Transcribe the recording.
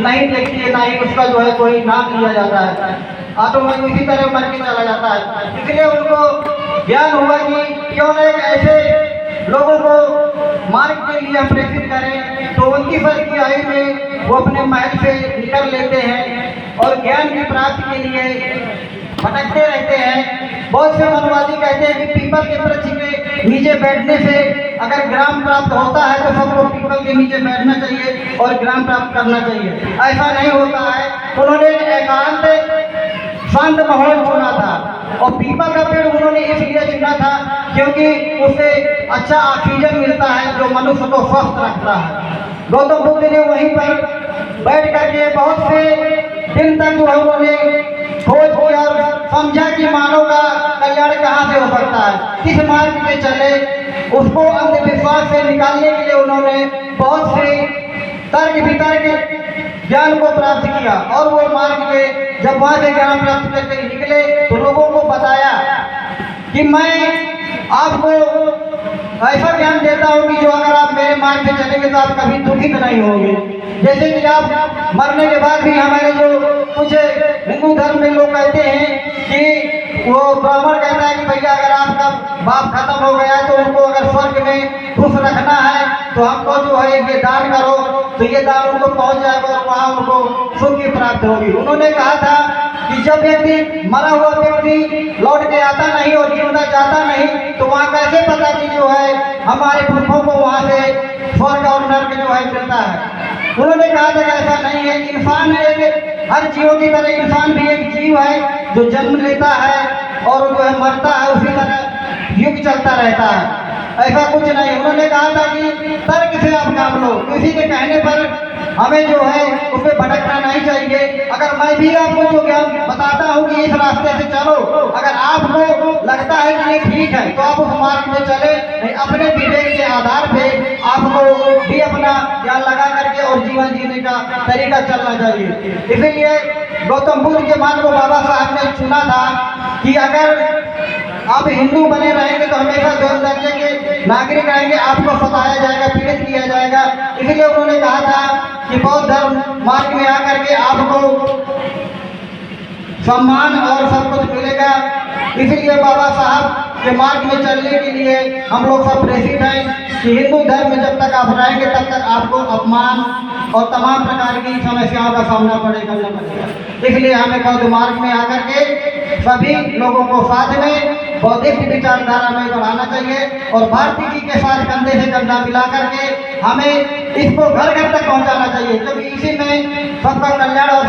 नहीं देखती है, ना ही उसका जो है कोई नाम लिया जाता है, ऑटोमेटिक इसी तरह मर के चला जाता है। इसलिए उनको ज्ञान हुआ कि क्यों न एक ऐसे लोगों को मार्ग के लिए हम प्रेरित करें। तो 29 वर्ष की आयु में वो अपने महल से निकल लेते हैं और ज्ञान की प्राप्ति के लिए भटकते रहते हैं। बहुत से मनवादी कहते हैं कि पीपल के वृक्ष के नीचे बैठने से अगर ज्ञान प्राप्त होता है तो सबको पीपल के नीचे बैठना चाहिए और ज्ञान प्राप्त करना चाहिए। ऐसा नहीं होता है। उन्होंने एकांत शांत माहौल चुना था और पीपल का पेड़ उन्होंने इसलिए चुना था क्योंकि उससे अच्छा ऑक्सीजन मिलता है जो मनुष्य को स्वस्थ रखता है। गौतम बुद्ध ने वहीं पर बैठ करके बहुत से दिन तक जो है उन्होंने खोज किया और समझा कि मानव का कल्याण कहाँ से हो सकता है, किस मार्ग पे चले। उसको अंधविश्वास से निकालने के लिए उन्होंने बहुत से तर्क वितर्क ज्ञान को प्राप्त किया और वो मार्ग के जब वहाँ से ज्ञान प्राप्त करके निकले तो लोगों को बताया कि मैं आपको ऐसा ज्ञान देता हूँ कि जो अगर आप मेरे मार्ग से चलेंगे तो आप कभी दुखित नहीं होंगे। जैसे कि आप मरने के बाद भी हमारे जो कुछ हिंदू धर्म में लोग कहते हैं कि वो ब्राह्मण कहता है कि भैया अगर आपका बाप खत्म हो गया तो उनको अगर स्वर्ग में खुश रखना है तो हमको जो है ये दान करो, तो ये दान उनको पहुंच जाएगा और वहाँ उनको सुख की प्राप्त होगी। उन्होंने कहा था कि जब व्यक्ति मरा हुआ व्यक्ति लौट के आता नहीं और जीवना चाहता नहीं तो वहाँ कैसे पता कि जो है हमारे पुरखों को वहाँ से स्वर्ग और नर्क जो है मिलता है। उन्होंने कहा था कि ऐसा नहीं है। इंसान एक हर जीवों की तरह इंसान भी एक जीव है जो जन्म लेता है और जो है मरता है, उसी तरह युग चलता रहता है, ऐसा कुछ नहीं। उन्होंने कहा था कि तर्क से आप काम लो, किसी के कहने पर हमें जो है उस पर भटकना नहीं चाहिए। अगर मैं भी आपको जो ज्ञान बताता हूँ कि इस रास्ते से चलो, अगर आपको लगता है कि ये ठीक है तो आप उस मार्ग में चले। अपने विवेक के आधार पे आपको भी अपना ज्ञान लगा करके और जीवन जीने का तरीका चलना चाहिए। इसीलिए गौतम बुद्ध के मार्ग को बाबा साहब ने चुना था कि अगर आप हिंदू बने रहेंगे तो हमेशा दो दर्जे के नागरिक रहेंगे, आपको सताया जाएगा, पीड़ित किया जाएगा। इसलिए उन्होंने कहा था कि बौद्ध धर्म मार्ग में आकर के आपको सम्मान और सब कुछ मिलेगा। इसलिए बाबा साहब के मार्ग में चलने के लिए हम लोग सब प्रेरित हैं कि हिंदू धर्म में जब तक आप रहेंगे तब तक आपको अपमान और तमाम प्रकार की समस्याओं का सामना करना पड़ेगा। इसलिए हमें बौद्ध मार्ग में आकर के सभी लोगों को साथ में बौद्धिक विचारधारा में बढ़ाना चाहिए और भारती जी के साथ कंधे से कंधा मिला करके हमें इसको घर घर तक पहुंचाना चाहिए, क्योंकि इसी में सबका कल्याण और